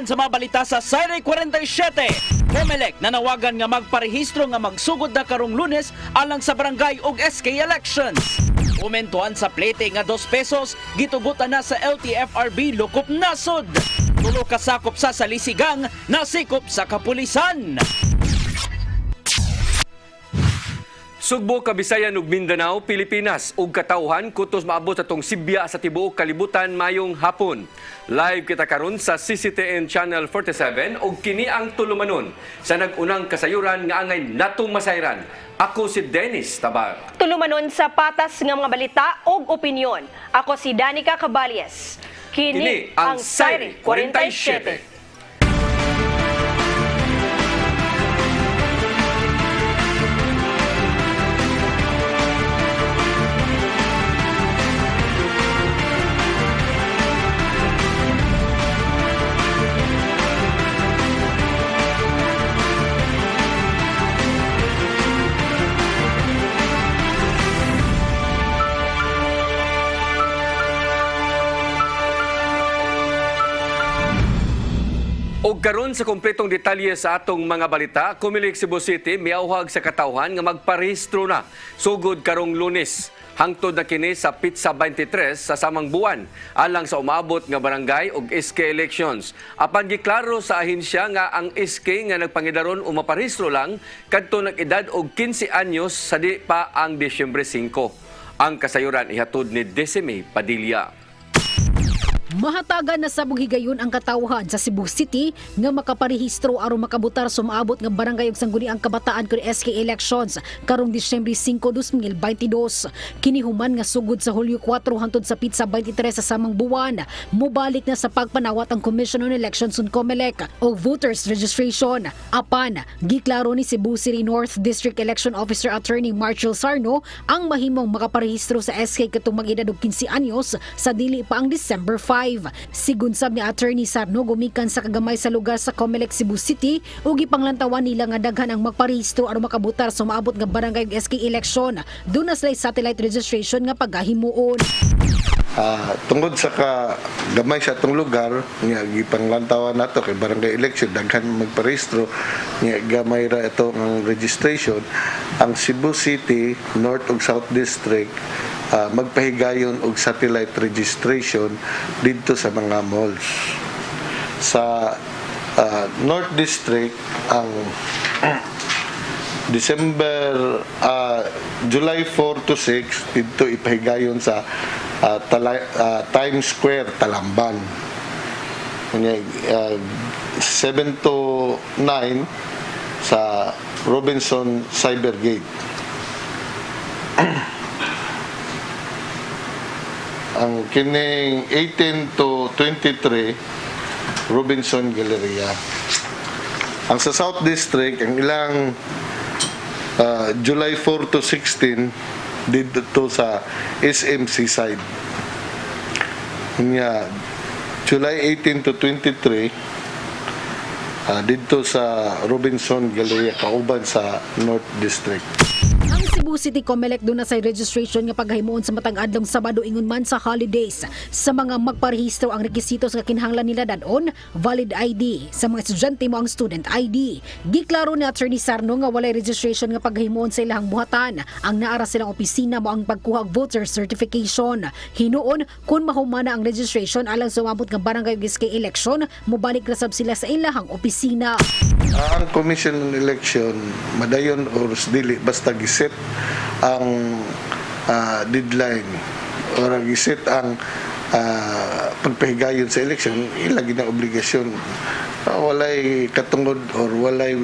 Human sa mga balita sa Sayre 47. Comelec nanawagan nga magparehistro nga magsugod na karong Lunes alang sa barangay ug SK elections. Umentuhan sa plete nga 2 pesos, gitugutan na sa LTFRB Lukop Nasod. Tulo ka sakop sa salisigang, nasikop sa kapulisan. Sugbo, Kabisayan ug Mindanao, Pilipinas ug katawhan kutos maabot sa tong Sibya sa tibuok kalibutan mayong hapon. Live kita karon sa CCTN Channel 47 ug kini ang tulumanon sa nag-unang kasayuran nga angay natong masayran. Ako si Dennis Tabar. Tulumanon sa patas nga mga balita ug opinyon. Ako si Danica Caballes. Kini ang Sayre 47. Og karon sa kompletong detalye sa atong mga balita, Comelec Cebu City miauhag sa katawhan nga magparehistro na sugod karong Lunes. Hangtod na kini sa Pitsa 23 sa samang buwan alang sa umabot nga barangay ug SK elections. Apan giklaro sa ahensya nga ang SK nga nagpangidaron o maparehistro lang kadto nag-edad og 15 anyos sa di pa ang Disyembre 5. Ang kasayuran ihatod ni Desime Padilla. Mahatagan na sabog higayon ang katawhan sa Cebu City nga makaparehistro aron makabutar sumaabot nga barangay ug sangguniang kabataan kun SK elections karong Disyembre 5, 2022. Kini human nga sugod sa Hulyo 4 hangtod sa Pitsa 23 sa samang buwan. Mobalik na sa pagpanawat ang Commission on Elections ug Comelec o voters registration. Apan giklaro ni Cebu City North District Election Officer Attorney Marshall Sarno ang mahimong makaparehistro sa SK katong mag-edad og 15 anyos sa dili pa ang December 5. Sigun sab ni Attorney Sarno gumikan sa kagamay sa lugar sa Comelec Cebu City ug gipanglantawan nila nga daghan ang magparehistro aron makabutar sa maabot nga barangay ug SK election. Doon na sila satellite registration nga pagahimuon. Tungod sa kagamay sa atong lugar nga gipanglantawan nato kay barangay election daghan magparehistro nga gamay ra ito ang registration. Ang Cebu City North ug South District magpahigayon og satellite registration dito sa mga malls. Sa North District ang July 4 to 6 dito ipahigayon sa Times Square, Talamban. 7 to 9 sa Robinson Cybergate. Ang kining 18 to 23 Robinson Galleria. Ang sa South District ang ilang July 4 to 16 dito sa SMC side. July 18 to 23 dito sa Robinson Galleria kauban sa North District. Ang Cebu City Comelec doon na sa registration nga paghimuon sa matag adlong Sabado ingon man sa holidays. Sa mga magparehistro ang rekisitos nga kinahanglan nila dadon, valid ID. Sa mga estudyante mo ang student ID. Giklaro ni Attorney Sarno nga walay registration nga paghimuon sa ilahang buhatan. Ang naara silang opisina mo ang pagkuha og voter certification. Hinuon kun mahumana ang registration alang sumabot nga barangay ug SK election, mobalik ra sab sila sa ilahang opisina. Ang Commission on Election madayon or dili basta giset ang deadline or giset ang pagpahigayon sa election, ilagi na obligasyon. Walay katungod or walay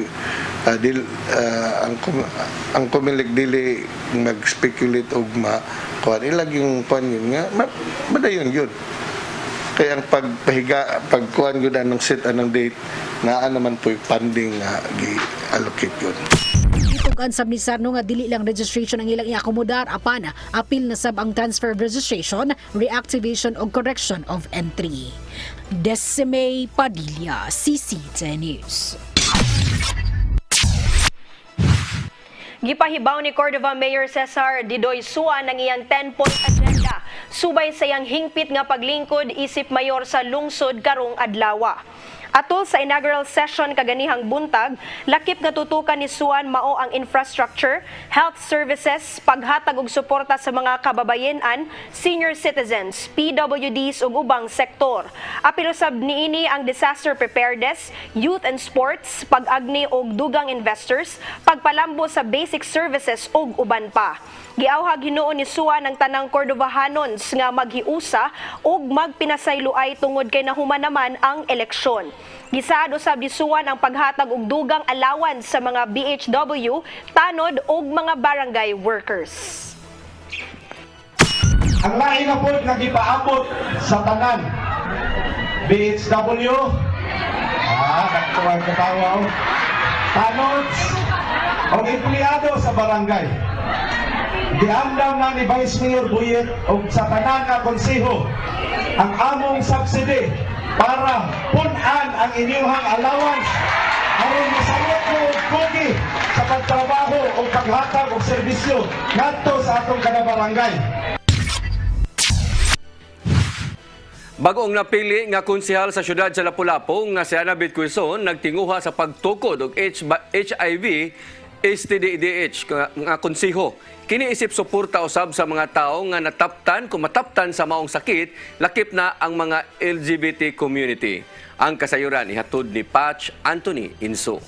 ang Comelec dili mag-speculate og kuan ilagi yung kuan yun nga madayon yun. Kaya ang pagkuhan yun anong set anong date na naman po yung funding gi-allocate yun. Itugan sab ni Sarno nga dili lang registration ang ilang iakomodar apan apil na sab ang transfer of registration, reactivation o correction of entry. Desime Padilla, CCTN News. Gipahibaw ni Cordova Mayor Cesar Didoy Sua ng iyang 10-point agenda subay sa iyang hingpit nga paglingkod isip mayor sa lungsod karong adlaw. Atol sa inaugural session kaganihang buntag, lakip nga tutukan ni Suan mao ang infrastructure, health services, paghatag og suporta sa mga kababayenan, senior citizens, PWDs ug ubang sektor. Apil usab niini ang disaster preparedness, youth and sports, pag-agni og dugang investors, pagpalambo sa basic services ug uban pa. Giawhag hinuon ni Suan ang tanang Cordovahanons nga maghiusa ug magpinasayloay tungod kay nahuman naman ang eleksyon. Gisaad usab ni Suan ang paghatag og dugang allowance sa mga BHW, tanod ug mga barangay workers. Ang lahi na po nagipaabot sa tanan. BHW, nagtuwag katawaw, tanods, o empleyado sa barangay. Giandam na ni Vice Mayor Buyet o sa tanan nga konseho ang among subsidy para punan ang inyong allowance aron masamot mo og kogi sa pagtrabaho o paghatag og serbisyo ngadto sa atong kada barangay. Bagong napili nga konsehal sa syudad sa Lapu-Lapu nga si Annabeth Quezon nagtinguha sa pagtukod og HIV STD-DH nga konseho. Kini isip suporta usab sa mga tao nga nataptan kung mataptan sa maong sakit, lakip na ang mga LGBT community. Ang kasayuran ihatod ni Patch Anthony Inso.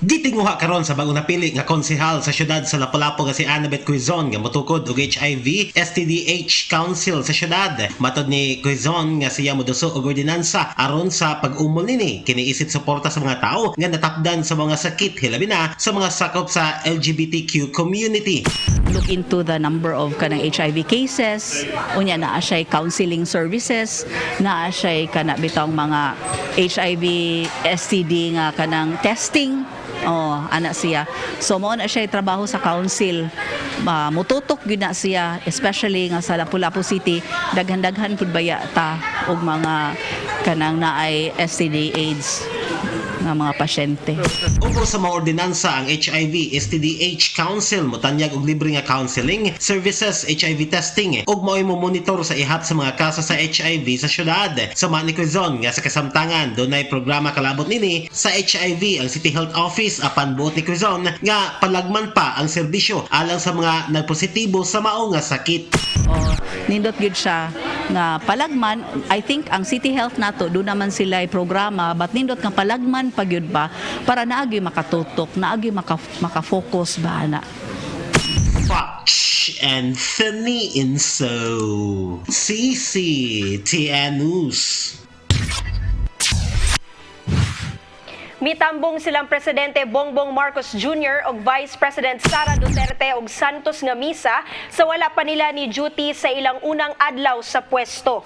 Gitinguha karon sa bagong napili nga konsehal sa syudad sa Lapu-Lapu nga si Annabeth Quezon nga motukod og HIV STD-H Council sa syudad. Matod ni Quezon nga siya moduso og ordinansa aron sa pag-umol nini kini isip suporta sa mga tao nga natapdan sa mga sakit hilabi na sa mga sakop sa LGBTQ community. Look into the number of kanang HIV cases, unya naa siya counseling services, naa siya kana bitong mga HIV STD nga kanang testing. Ana siya. So mo na siya trabaho sa council. Mututok gyud na siya, especially nga sa Lapu-Lapu City, daghan-daghan pud baya ta og mga kanang naay STD AIDS nga mga pasyente. Ug sa mga ordinansa ang HIV STD-H Council motanyag og libre nga counseling services, HIV testing ug mao'y mo monitor sa ihat sa mga kaso sa HIV sa syudad. Sa ni Quezon nga sa kasamtangan dunay programa kalabot nini sa HIV ang City Health Office apan buot ni Quezon nga palagman pa ang serbisyo alang sa mga nagpositibo sa mao nga sakit. Nindot gyud siya nga palagman. I think ang City Health nato do naman sila programa but nindot nga palagman pagyud ba para naagi makatutok, naagi makafocus ba na. Patch Anthony Inso, CCTN News. Mitambong silang Presidente Bongbong Marcos Jr. ug Vice President Sara Duterte ug Santos nga misa sa wala pa nila ni duty sa ilang unang adlaw sa pwesto.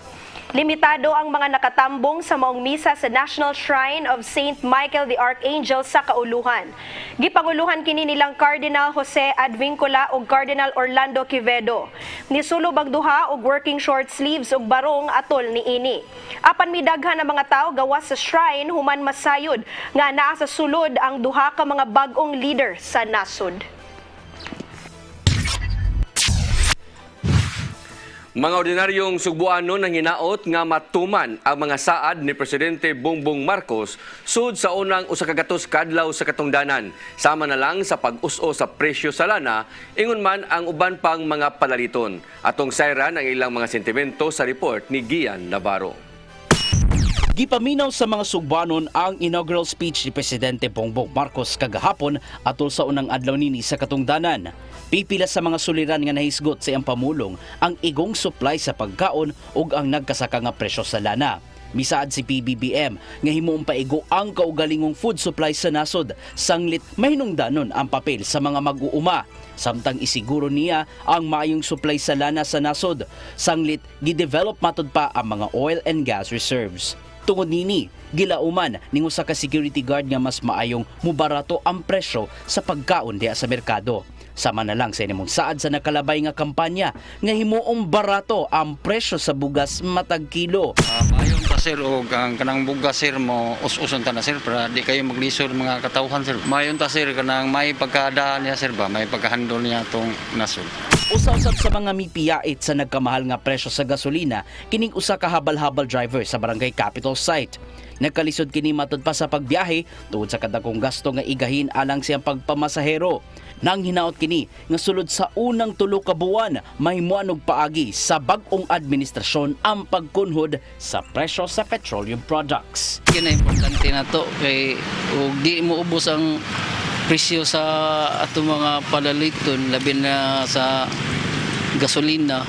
Limitado ang mga nakatambong sa maong misa sa National Shrine of St. Michael the Archangel sa Kauluhan. Gipanguluhan kini nilang Cardinal Jose Advincula ug Cardinal Orlando Quevedo. Nisulob ang duha og working short sleeves ug barong atol niini. Apan midaghan ang mga tao gawas sa shrine human masayod nga naa sa sulod ang duha ka mga bag-ong leader sa nasod. Mga ordinaryong Sugbuanon ang hinaot nga matuman ang mga saad ni Presidente Bongbong Marcos sud sa unang usa ka gatos kadlaw sa katungdanan. Sama na lang sa pag-us-o sa presyo sa lana, ingon man ang uban pang mga palaliton. Atong sayran ang ilang mga sentimento sa report ni Gian Navarro. Gipaminaw sa mga Sugbanon ang inaugural speech ni Presidente Bongbong Marcos kagahapon atol sa unang adlaw nini sa katungdanan. Pipila sa mga suliran nga nahisgot sa iyang pamulong ang igong supply sa pagkaon ug ang nagkasaka nga presyo sa lana. Misaad si PBBM nga himuong paigo ang kaugalingong food supply sa nasod, sanglit mahinungdanon ang papel sa mga mag-uuma. Samtang isiguro niya ang maayong supply sa lana sa nasod, sanglit gidevelop matud pa ang mga oil and gas reserves. Tungod nini, gilauman ning usa ka security guard nga mas maayong mubarato ang presyo sa pagkaon diha sa merkado. Sama na lang sa inimong saad sa nakalabay nga kampanya nga himuong barato ang presyo sa bugas matag kilo. Mayon ta sir og ang kanang bugas sir mo us-uson ta na sir para di kayo maglisod mga katawhan sir. Mayon ta sir kanang may pagkadaan niya sir ba, may pagkahandol niya tong nasod. Usa-usab sa mga mipiyait sa nagkamahal nga presyo sa gasolina kining usa ka habal-habal driver sa Barangay Capital Site. Nagkalisod kini matud pa sa pagbiyahe tungod sa kadagkong gasto nga igahin alang siyang pagpamasahero. Nang hinaot kini nga sulod sa unang 3 ka buwan mahimuan og paagi sa bag-ong administrasyon ang pagkunhod sa presyo sa petroleum products. Kina importante na to kay ug di mo ubos ang presyo sa ato mga palaliton labi na sa gasolina.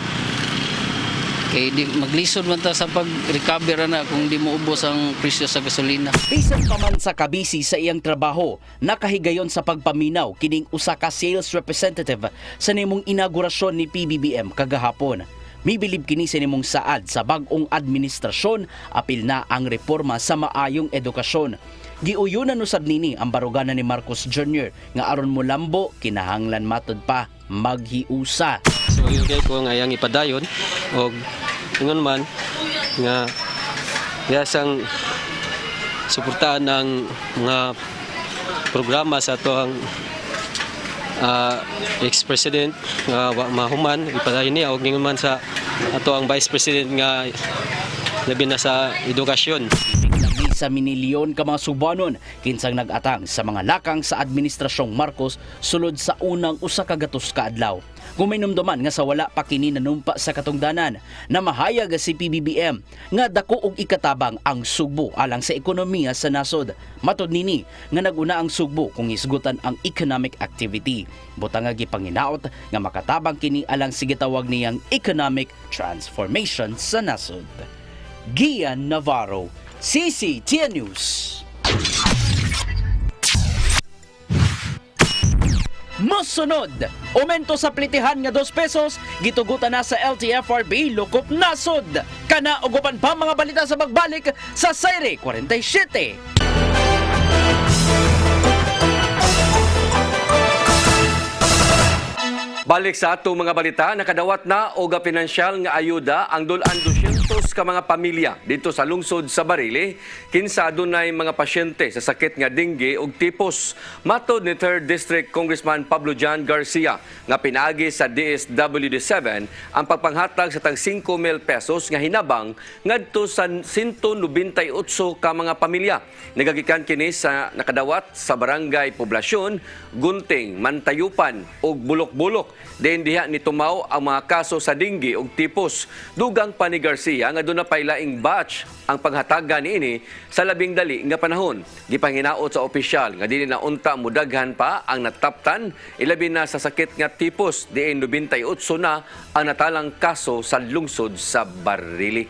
Kay di maglisod man ta sa pag-recover na kung di mo ubos ang presyo sa gasolina. Bisan pa man sa kabisi sa iyang trabaho, nakahigayon sa pagpaminaw kining usa ka sales representative sa nimong inaugurasyon ni PBBM kagahapon. Mibilib kini sa nimong saad sa bag-ong administrasyon, apil na ang reforma sa maayong edukasyon. Giuyunan usab nini ang baruganan ni Marcos Jr. nga aron mo lambo kinahanglan matud pa maghiusa. So yun kay ko nga yang ipadayon og ingon man nga yasang suportahan ng mga programa sa ato ang ex-president nga mahuman ipadayon niya og ingon man sa ato ang vice president nga labi na sa edukasyon. Sa minilyon ka mga Subanon kinsang nag-atang sa mga lakang sa administrasyong Marcos sulod sa unang usa ka gatos ka adlaw. Guminomduman nga sa wala pa kini nanumpa sa katungdanan na mahayag si PBBM nga dako og ikatabang ang Sugbo alang sa ekonomiya sa nasod. Matud nini nga naguna ang Sugbo kung isgutan ang economic activity. Butang nga gipanginaot nga makatabang kini alang sa gitawag niyang economic transformation sa nasod. Gian Navarro, CCTN News. Mosunod, aumento sa plitihan nga 2 pesos, gitugutan na sa LTFRB Lukop Nasod. Kana ugupan pa mga balita sa pagbalik sa Sayre 47. Balik sa atong mga balita, nakadawat na og pinansyal nga ayuda ang dulan 200 ka mga pamilya dito sa lungsod sa Barile kinsa adunay mga pasyente sa sakit nga dengue ug tipos. Matod ni 3rd District Congressman Pablo John Garcia nga pinaagi sa DSWD7 ang pagpanghatag sa tag 5,000 pesos nga hinabang ngadto sa 198 ka mga pamilya. Nagagikan kini sa nakadawat sa barangay Poblasyon, Gunting, Mantayupan ug Bulok-Bulok. Diin diha ni tumaw ang mga kaso sa dengue ug tipos. Dugang pa ni Garcia nga doon na pailaing batch ang paghatagan niini sa labing dali nga panahon. Gipanginaot sa opisyal nga dili na unta mudaghan pa ang nataptan ilabi na sa sakit nga tipos. Diin 98 na ang natalang kaso sa lungsod sa Barile.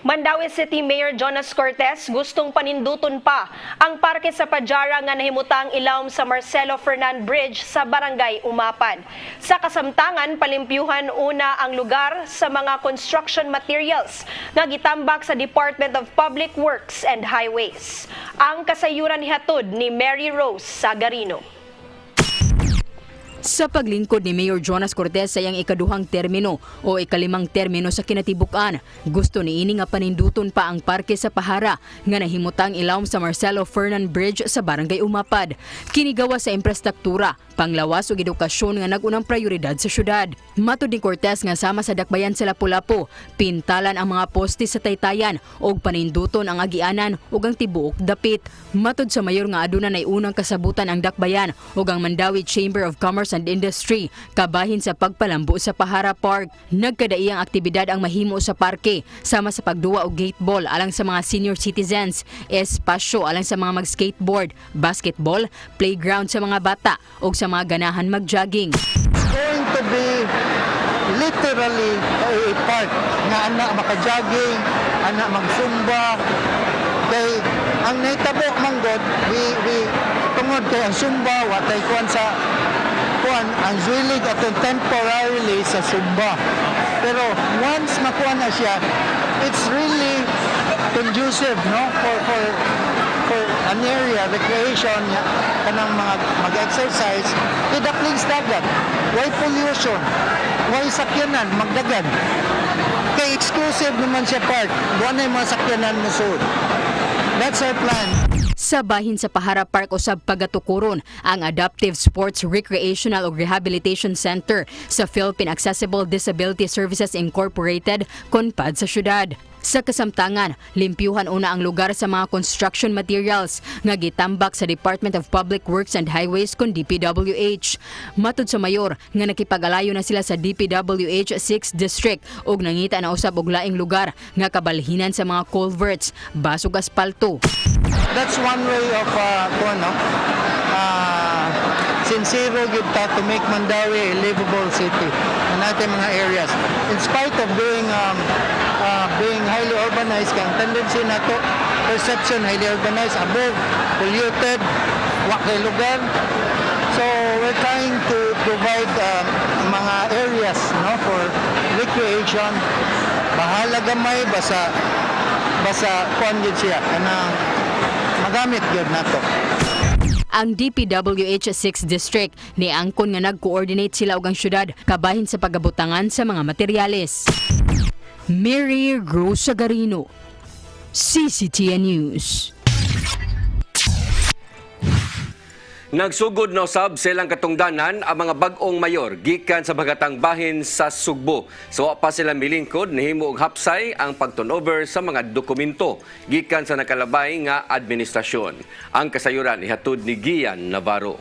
Mandawi City Mayor Jonas Cortez gustong paninduton pa ang parke sa Padjara nga nahimutang ilawom sa Marcelo Fernan Bridge sa Barangay Umapan. Sa kasamtangan, palimpyuhan una ang lugar sa mga construction materials nga gitambak sa Department of Public Works and Highways. Ang kasayuran nihatod ni Mary Rose Sagarino. Sa paglingkod ni Mayor Jonas Cortez sa iyang ikaduhang termino o ikalimang termino sa kinatibukan, gusto niini nga paninduton pa ang parke sa Pahara nga nahimutang ilawom sa Marcelo Fernan Bridge sa Barangay Umapad. Kinigawa sa infrastruktura, panglawas ug edukasyon nga nagunang prioridad sa syudad. Matud ni Cortez nga sama sa dakbayan sa Lapu-Lapu, pintalan ang mga poste sa Taytayan ug paninduton ang agianan ug ang tibuok dapit. Matud sa mayor nga aduna nay unang kasabutan ang dakbayan ug ang Mandawi Chamber of Commerce and Industry kabahin sa pagpalambo sa Pahara Park. Nagkadaiyang aktibidad ang mahimo sa parke sama sa pagduwa og gate ball alang sa mga senior citizens, espasyo alang sa mga mag-skateboard, basketball, playground sa mga bata ug sa mga ganahan mag-jogging. Going to be literally a park nga anak maka-jogging, anak mag-zumba. Kay ang naitabo manggod, we tungod kay ang zumba, watay kuan sa kuan, ang zuilig aton temporarily sa zumba. Pero once makuha na siya, it's really conducive, no, for an area recreation kanang mga mag-exercise. Idapling dagat, why pollution, why sakyanan magdagan. Kay exclusive naman siya park, buwan na yung mga sakyanan mo suod. That's our plan. Sa bahin sa Pahara Park usab pagatukuron ang Adaptive Sports Recreational ug Rehabilitation Center sa Philippine Accessible Disability Services Incorporated konpad sa syudad. Sa kasamtangan, limpyuhan una ang lugar sa mga construction materials nga gitambak sa Department of Public Works and Highways kon DPWH. Matud sa mayor nga nakipag-alayo na sila sa DPWH 6th District ug nangita na usab og laing lugar nga kabalhinan sa mga culverts, basog aspalto. That's one way of sincere gyud ta to make Mandawi a livable city na natin mga areas. In spite of being highly urbanized, kang tendency na to perception highly urbanized, above, polluted, wakay lugar. So we're trying to provide mga areas for recreation. Bahala gamay basa kuan gyud siya kanang magamit gyud nato. Ang DPWH 6th District ni angkon nga nag-coordinate sila og ang syudad kabahin sa pagabutangan sa mga materyales. Mary Grosagarino, CCTN News. Nagsugod na usab silang katungdanan ang mga bag-ong mayor gikan sa bagatang bahin sa Sugbo. So pa sila milingkod nihimo og hapsay ang pag-turnover sa mga dokumento gikan sa nakalabay nga administrasyon. Ang kasayuran ihatod ni Gian Navarro.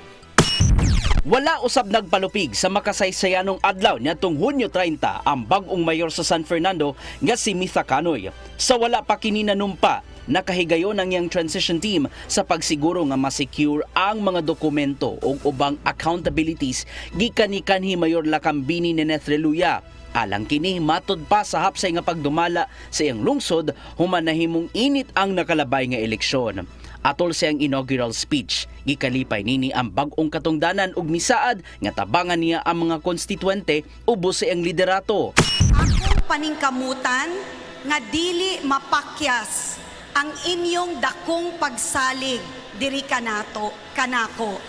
Wala usab nagpalupig sa makasaysayanong adlaw niadtong Hunyo 30 ang bag-ong mayor sa San Fernando nga si Mitha Canoy. Sa wala pa kini nanumpa, nakahigayon ang iyang transition team sa pagsiguro nga ma-secure ang mga dokumento o ubang accountabilities gikan ni kanhi Mayor Lakambini Neneth Reluya. Alang kini matud pa sa hapsay nga pagdumala sa iyang lungsod human nahimong init ang nakalabay nga eleksyon. Atol sa iyang inaugural speech, gikalipay nini ang bag-ong katungdanan ug misaad nga tabangan niya ang mga konstituente ubos sa iyang liderato. Akong paningkamutan nga dili mapakyas ang inyong dakong pagsalig diri kanako.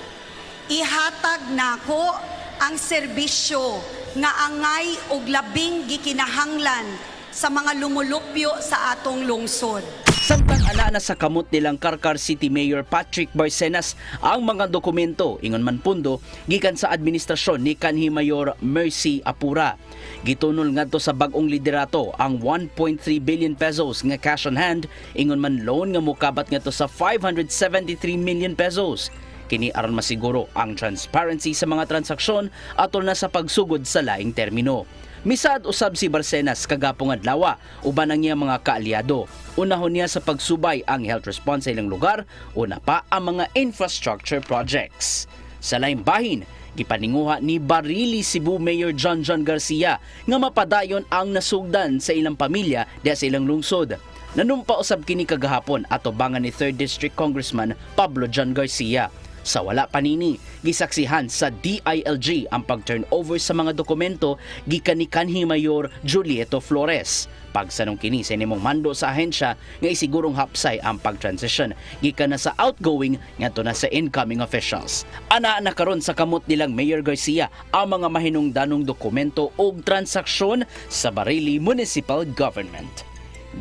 Ihatag nako ang serbisyo nga angay ug labing gikinahanglan sa mga lumulupyo sa atong lungsod. Samtang ana na sa kamot nilang Karkar City Mayor Patrick Barcenas ang mga dokumento ingon man pundo gikan sa administrasyon ni kanhi Mayor Mercy Apura. Gitunol ngadto sa bag-ong liderato ang 1.3 billion pesos nga cash on hand ingon man loan nga mokabat ngadto sa 573 million pesos. Kini aron masiguro ang transparency sa mga transaksyon atol na sa pagsugod sa laing termino. Misaad usab si Barcenas kagapong adlaw uban ang iyang mga kaalyado. Unahon niya sa pagsubay ang health response sa ilang lugar, una pa ang mga infrastructure projects. Sa laing bahin, gipaninguha ni Barili Cebu Mayor John Garcia nga mapadayon ang nasugdan sa ilang pamilya diha sa ilang lungsod. Nanumpa usab kini kagahapon atubangan ni 3rd District Congressman Pablo John Garcia. Sa wala panini, gisaksihan sa DILG ang pag-turnover sa mga dokumento gikan ni kanhi Mayor Julieto Flores. Pagsanong kini sa nimong mando sa ahensya nga isigurong hapsay ang pag-transition gikan na sa outgoing ngadto na sa incoming officials. Ana na karon sa kamot nilang Mayor Garcia ang mga mahinungdanong dokumento ug transaksyon sa Barili Municipal Government.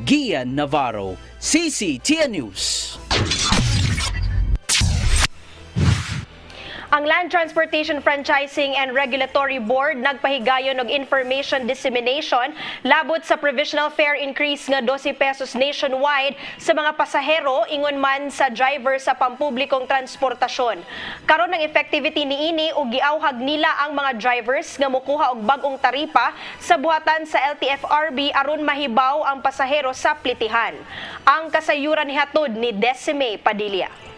Gian Navarro, CCTN News. Ang Land Transportation Franchising and Regulatory Board nagpahigayon og information dissemination labot sa provisional fare increase nga 12 pesos nationwide sa mga pasahero ingon man sa driver sa pampublikong transportasyon. Karon ang effectivity niini ug giawhag nila ang mga drivers nga mokuha og bag-ong taripa sa buhatan sa LTFRB aron mahibaw ang pasahero sa plitihan. Ang kasayuran nihatod ni Decime Padilla.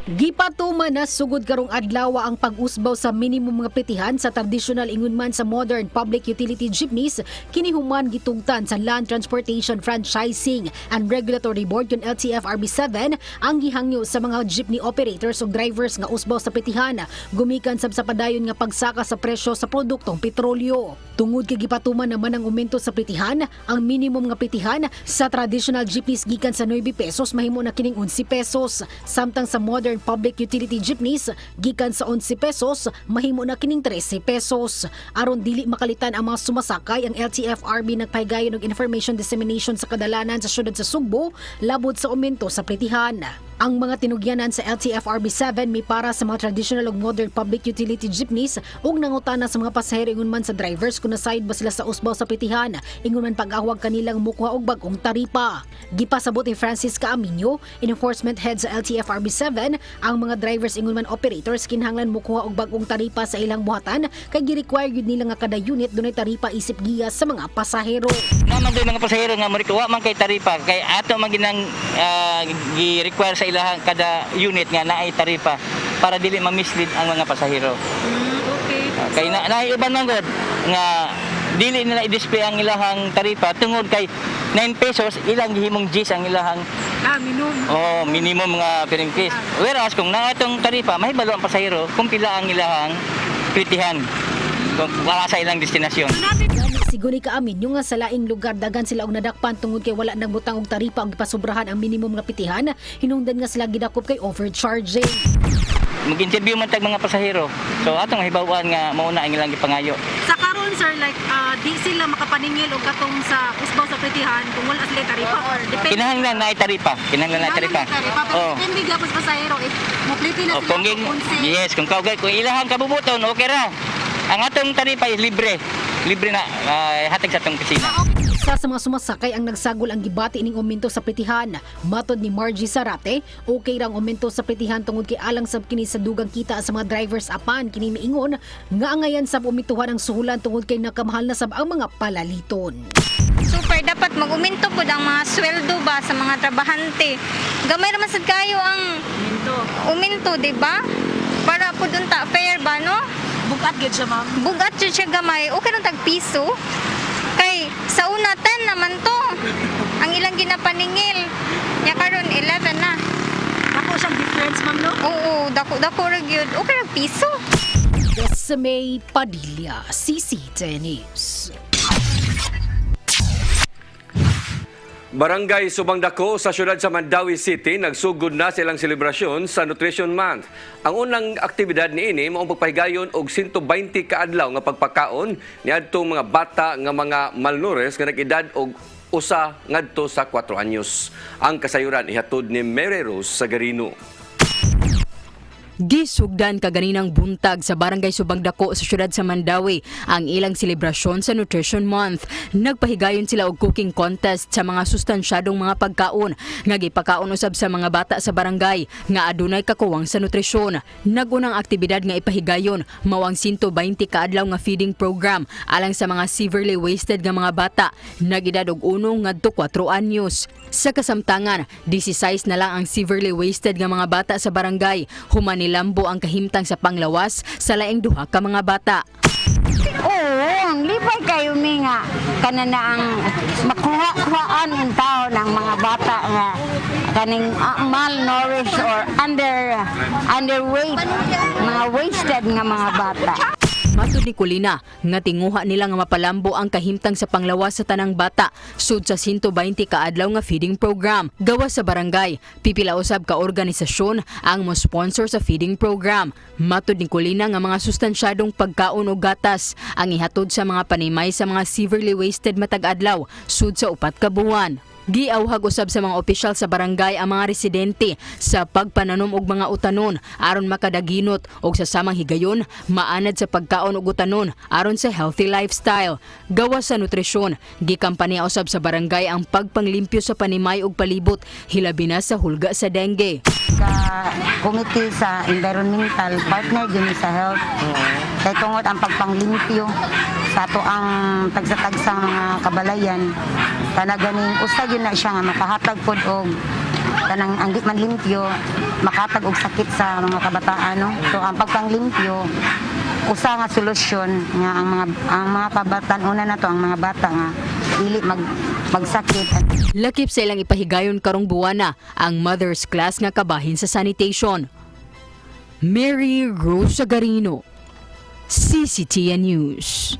Gipatuman na sugod karong adlaw ang pag-usbaw sa minimum mga plitihan sa traditional ingon man sa modern public utility jeepneys kini human gitungtan sa Land Transportation Franchising and Regulatory Board kun LTFRB 7 ang gihangyo sa mga jeepney operators ug drivers nga usbaw sa plitihan gumikan sab sa padayon nga pagsaka sa presyo sa produktong petrolyo. Tungod kay gipatuman naman ang aumento sa plitihan, ang minimum nga plitihan sa traditional jeepneys gikan sa 9 pesos mahimo na kining 11 pesos samtang sa modern public utility jeepneys gikan sa 11 pesos mahimo na kining 13 pesos. Aron dili makalitan ang mga sumasakay, ang LTFRB nagpahigayon og information dissemination sa kadalanan sa syudad sa Sugbo labot sa aumento sa plitihan. Ang mga tinugyanan sa LTFRB7 may para sa mga traditional ug modern public utility jeepneys ug nangutana sa mga pasahero ingon man sa drivers kung nasayod ba sila sa usbaw sa pritihan ingon man pag-awag kanilang mukuha og bag-ong taripa. Gipasabot ni Francis Caaminio, enforcement head sa LTFRB7, ang mga drivers ingon man operators kinahanglan mukuha og bag-ong taripa sa ilang buhatan kay gi-require gyud nila nga kada unit dunay taripa isip giya sa mga pasahero. Naman doy mga pasahero nga morikuha man kay taripa kay ato man ginang gi-require sa ilahang kada unit nga naay taripa para dili ma-mislead ang mga pasahero. Okay. Kay naiban man gud nga dili nila i-display ang ilahang taripa tungod kay 9 pesos ilang gihimong Gs ang ilahang minimum nga pering case. Whereas kung naa itong taripa mahibalo ang pasahero kung pila ang ilahang pritihan kung wala sa ilang destinasyon. Siguri Caaminio nga sa laing lugar dagan sila og nadakpan tungod kay wala nang butang og taripa og gipasubrahan ang minimum nga pitihan, hinungdan nga sila gidakop kay overcharging. Mag-interview man tag mga pasahero. So atong hibaw-an nga mauna ang ilang gipangayo. Sa karon sir, like di sila makapaningil og katong sa usbaw sa pritihan kung wala sila taripa or depende. Kinahanglan na taripa. Kinahanglan na taripa. Pero depende gyapon sa pasahero if mopliti na sila. Yes, kung ilahang kabubuton okay ra. Ang atong taripa is libre. Libre na hatag sa atong pisina. Sa mga sumasakay ang nagsagol ang gibati ning aumento sa pritihan. Matod ni Margie Sarate, okay rang aumento sa pritihan tungod kay alang sab kini sa dugang kita sa mga drivers apan kini miingon nga angayan sab umituhan ang suhulan tungod kay nakamahal na sab ang mga palaliton. Super dapat mag-uminto po ang mga sweldo ba sa mga trabahante. Gamay naman sad kayo ang uminto, di ba? Para po dun ta fair ba no? Bugat gyud siya ma'am. Bugat gyud siya gamay. Okay lang tag piso. Kay sa una 10 naman to. Ang ilang ginapaningil. Ya karon 11 na. Dako siyang difference ma'am no? Oo, dako ra gyud. Okay lang piso. Desmay Padilla, CCTV News. Barangay Subang Dako sa siyudad sa Mandawi City nagsugod na silang selebrasyon sa Nutrition Month. Ang unang aktibidad niini mao pagpahigayon og 120 ka adlaw nga pagpakaon niadtong mga bata nga mga malnourished nga nag-edad og usa ngadto sa 4 anyos. Ang kasayuran ihatod ni Mary Rose Sagarino. Gisugdan kaganinang buntag sa Barangay Subang Dako sa siyudad sa Mandawi ang ilang selebrasyon sa Nutrition Month. Nagpahigayon sila og cooking contest sa mga sustansyadong mga pagkaon nga gipakaon usab sa mga bata sa barangay nga adunay kakuwang sa nutrisyon. Nagunang aktibidad nga ipahigayon mao ang 120 ka adlaw nga feeding program alang sa mga severely wasted nga mga bata nag-edad og 1 ngadto 4 anyos. Sa kasamtangan, 16 na lang ang severely wasted nga mga bata sa barangay. Human lambo ang kahimtang sa panglawas sa laing duha ka mga bata. Oo, lipay kayo nga kanana ang makuha-kuhaan in tao ng mga bata nga kaning malnourished or underweight, mga wasted nga mga bata. Matod ni Kulina, nga tinguha nila nga mapalambo ang kahimtang sa panglawas sa tanang bata sud sa 120 ka adlaw nga feeding program. Gawas sa barangay, pipila usab ka organisasyon ang mo-sponsor sa feeding program. Matod ni Kulina nga mga sustansyadong pagkaon o gatas ang ihatod sa mga panimay sa mga severely wasted matag adlaw sud sa 4 ka buwan. Giawhag usab sa mga opisyal sa barangay ang mga residente sa pagpananom og mga utanon aron makadaginot og sa samang higayon maanad sa pagkaon og utanon aron sa healthy lifestyle. Gawas sa nutrisyon, gikampanya usab sa barangay ang pagpanglimpyo sa panimay ug palibot hilabi na sa hulga sa dengue. Sa committee sa environmental partner din sa health. Kay tungod ang pagpanglimpyo sa ato ang tagsa-tagsa mga kabalayan kana ganing usa gyud na siya nga makahatag pod og kanang ang di man limpyo makahatag og sakit sa mga kabataan no. So ang pagpanglimpyo usa nga solusyon nga ang mga kabataan una na to ang mga bata nga dili magsakit. Lakip sa ilang ipahigayon karong buwana ang mother's class nga kabahin sa sanitation. Mary Rose Sagarino, CCTV News.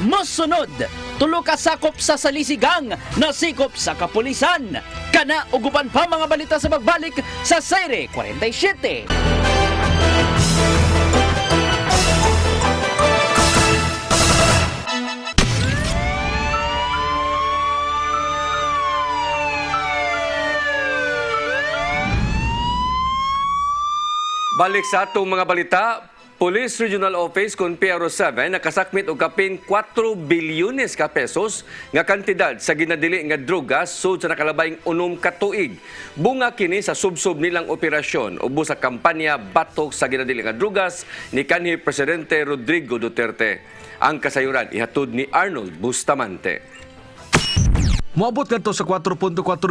Mosunod, tulo ka sakop sa salisigang na sikop sa kapulisan. Kana uguban pa mga balita sa pagbalik sa Serie 47. Balik sa atong mga balita, Police Regional Office kung PRO7 nakasakmit og kapin 4 bilyones ka pesos nga kantidad sa ginadili nga drugas sud sa nakalabayng 6 ka tuig. Bunga kini sa subsob nilang operasyon ubos sa kampanya batok sa ginadili nga drugas ni kanhi Presidente Rodrigo Duterte. Ang kasayuran ihatod ni Arnold Bustamante. Moabot ngadto sa 4.4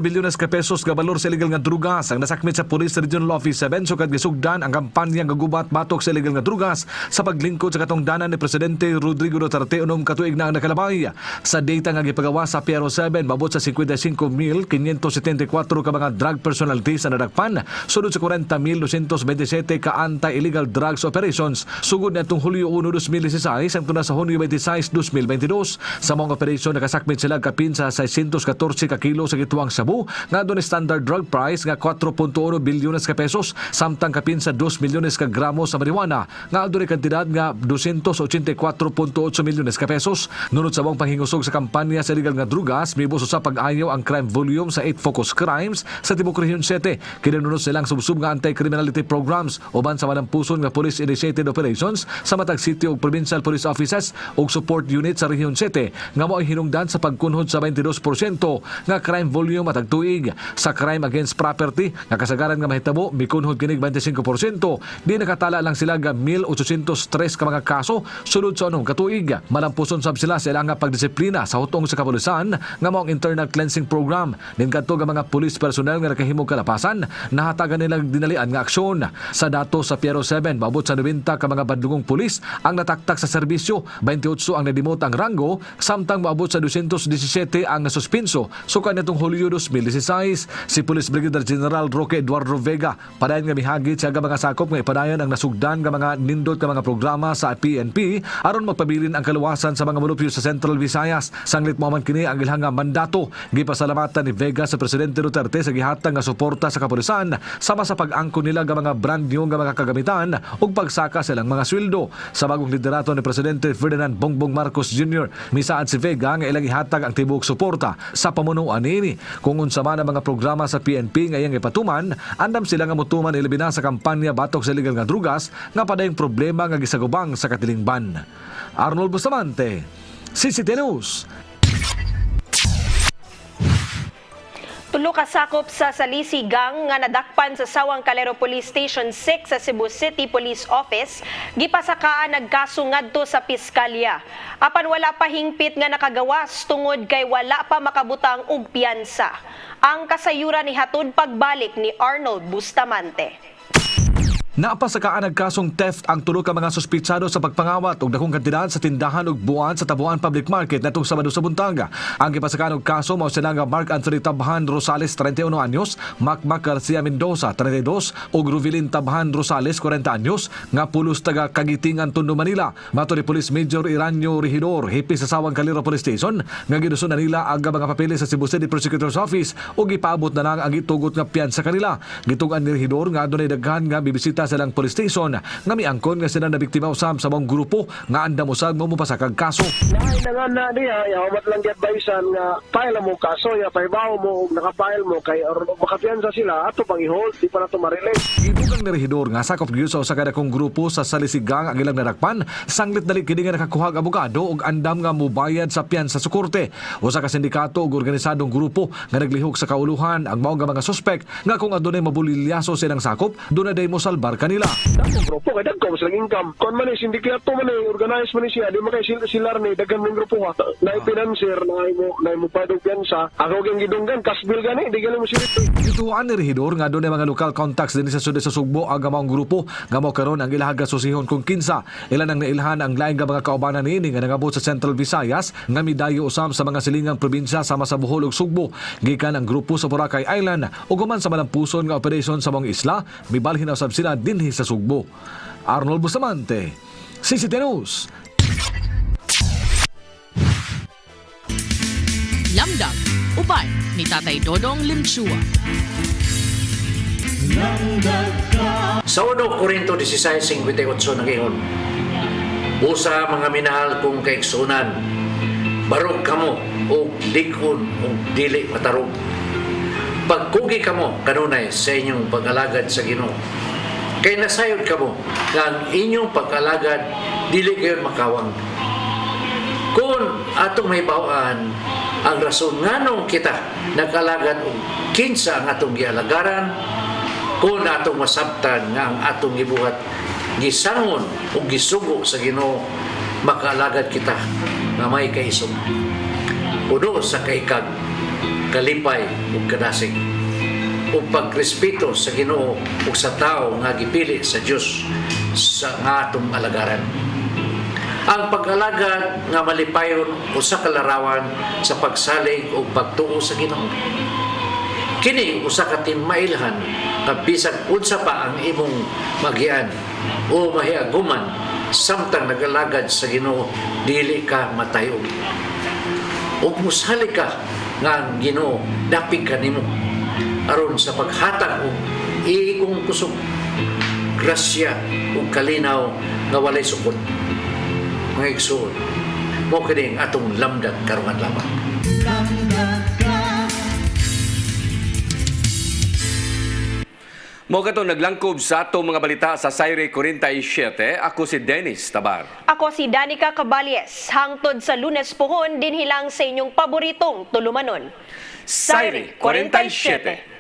bilyones ka pesos nga balor sa illegal nga drugas ang nasakmit sa Police Regional Office 7 sukad gisugdan ang kampanya nga gubat batok sa illegal nga drugas sa paglingkod sa katungdanan ni Presidente Rodrigo Duterte unom ka tuig na ang nakalabay. Sa data nga gipagawa sa PRO7 maabot sa 55,574 ka mga drug personalities na nadakpan sunod sa 40,227 ka anti-illegal drugs operations sugod natong Hulyo 1, 2016 hangtod sa Hunyo 26, 2022. Sa mga operasyon nakasakmit sila kapin sa 614 ka kilo sa gituang sabu nga doon standard drug price nga 4.1 bilyones ka pesos samtang kapin sa 2 milyones ka gramo sa marijuana nga doon kantidad nga 284.8 milyones ka pesos. Nunod sa mong panghingusog sa kampanya sa illegal nga drugas mibos sa pag-ayaw ang crime volume sa 8 focus crimes sa Tibok Region 7 kinunod silang subsub nga anti-criminality programs uban sa manampuson nga police initiated operations sa matag city ug provincial police offices ug support unit sa Region 7 nga mo'y hinungdan sa pagkunhod sa 22% nga crime volume matag tuig. Sa crime against property nga kasagaran nga mahitabo mikunhod kinig 25%. Di nakatala lang sila nga 1,803 ka mga kaso sulod sa anong katuig. Malampuson sab sila sa ilang pagdisiplina sa hutong sa kapulisan nga maong internal cleansing program. Nin kadto nga mga police personnel nga nakahimog kalapasan nahatagan nilang dinalian nga aksyon. Sa datos sa PRO7 maabot sa 90 ka mga badlugong pulis ang nataktak sa serbisyo, 28 ang nadimot ang ranggo samtang maabot sa 217 ang nasuspinso. Sukan nitong Hulyo 2016, si Police Brigadier General Roque Eduardo Vega padayon nga mihagit siya mga sakop nga ipadayon ang nasugdan nga mga nindot nga mga programa sa PNP aron magpabilin ang kaluwasan sa mga munupyo sa Central Visayas. Sanglit mo man kini ang ilang nga mandato. Gipasalamatan ni Vega sa Presidente Duterte sa gihatag nga suporta sa kapulisan sama sa pag-angko nila nga mga brand new nga mga kagamitan ug pagsaka sa ilang mga sweldo. Sa bagong liderato ni Presidente Ferdinand Bongbong Marcos Jr., misaad si Vega nga ilang ihatag ang tibok suporta sa pamunuan nini. Kung unsa man ang mga programa sa PNP ngayang ipatuman, andam sila nga mutuman ilabi na sa kampanya batok sa illegal nga drugas nga padayong problema nga gisagubang sa katilingban. Arnold Bustamante, CCT News. Tulo ka sakop sa Salisi Gang nga nadakpan sa Sawang Calero Police Station 6 sa Cebu City Police Office gipasakaan nagkaso ngadto sa piskalya. Apan wala pa hingpit nga nakagawas tungod kay wala pa makabutang og piyansa. Ang kasayuran ni hatod pagbalik ni Arnold Bustamante. Napasakaan nagkasong theft ang tulo ka mga suspitsado sa pagpangawat og dakong kantidad sa tindahan ug buwan sa Tabuan Public Market natong Sabado sa buntag. Ang gipasakaan og kaso mao sila nga Mark Anthony Tabhan Rosales 31 anyos, Macmac Garcia Mendoza 32 ug Ruvilin Tabhan Rosales 40 anyos nga pulos taga Kagitingan, Tondo, Manila. Mato ni Police Major Iranio Regidor hipi sa Sawang Calero Police Station nga giduson na nila ang mga papeles sa Cebu City Prosecutor's Office ug ipaabot na lang ang gitugot nga piyansa kanila. Gitugan ni Regidor nga adunay daghan nga bibisita sa lang police station nga miangkon nga sila na biktima usab sa mong grupo nga andam usab mo pasakag kaso. Naay na nga niya, yawamat lang gi-advisean nga file mo kaso, ya paibaw mo naka-file mo kay or makapiyansa sila ato pang i-hold di pa nato ma-release. Ibugang ni Regidor nga sakop gyud sa usa ka dakong grupo sa Salisigang ang ilang nadakpan sanglit dali kini nga nakakuhag abogado ug andam nga mobayad sa piyansa sa korte. Usa ka sindikato ug organisadong grupo nga naglihok sa kauluhan ang mao nga mga suspek nga kung adunay mabulilyaso silang sakop dunay day mo salbar kanila. Dagko grupo kay dagko mas lang income. Kon man sindikato man organize man siya, di man kay silar ni daghan ng grupo ha. Na financier na mo padog piyansa. Ako gyud gidunggan kasbil gani di gali mo sirito. Gituan ni Regidor nga dunay mga local contacts din sa sud sa Sugbo ang maong grupo nga mao karon ang ilahag susihon kung kinsa ilan ang nailhan ang laing nga mga kaubanan niini nga nagabot sa Central Visayas nga midayo usam sa mga silingang probinsya sama sa Bohol ug Sugbo. Gikan ang grupo sa Boracay Island ug human sa malampuson nga operasyon sa mga isla mibalhin usab sila dinhi sa Sugbo. Arnold Bustamante, CCT News. Lamdag, uban ni Tatay Dodong Limchua. Sa 1 Korinto 16:58 nag-ingon, busa mga minahal kong kaigsunan, barog kamo o likon o dili matarong. Pagkugi kamo kanunay sa inyong pag-alagad sa Ginoo. Kay nasayod ka mo nga ang inyong pag-alagad dili kayo makawang. Kung atong may bawaan ang rason nganong kita nag-alagad og kinsa ang atong gialagaran, kung atong masabtan nga ang atong gibuhat gisangon o gisugo sa Ginoo, makaalagad kita nga may kaisog. Puno sa kaikag, kalipay ug kadasig, ug pagrespeto sa Ginoo ug sa tao nga gipili sa Dios sa nga atong alagaran. Ang pag-alagad nga malipayon usa ka larawan sa pagsalig ug pagtuo sa Ginoo. Kini usa ka timailhan nga bisag unsa pa ang imong magian o mahiaguman samtang nag-alagad sa Ginoo, dili ka matayo. Ug musalig ka nga ang Ginoo dapig kanimo aron sa paghatag og iikong kusog, grasya ug kalinaw nga walay sukod. Mga igsoon, mo kining atong lamdag karong adlaw. Mo katong naglangkob sa atong mga balita sa Sayre 47, ako si Dennis Tabar. Ako si Danica Caballes. Hangtod sa Lunes pohon, dinhilang sa inyong paboritong tulumanon. Sayre 47.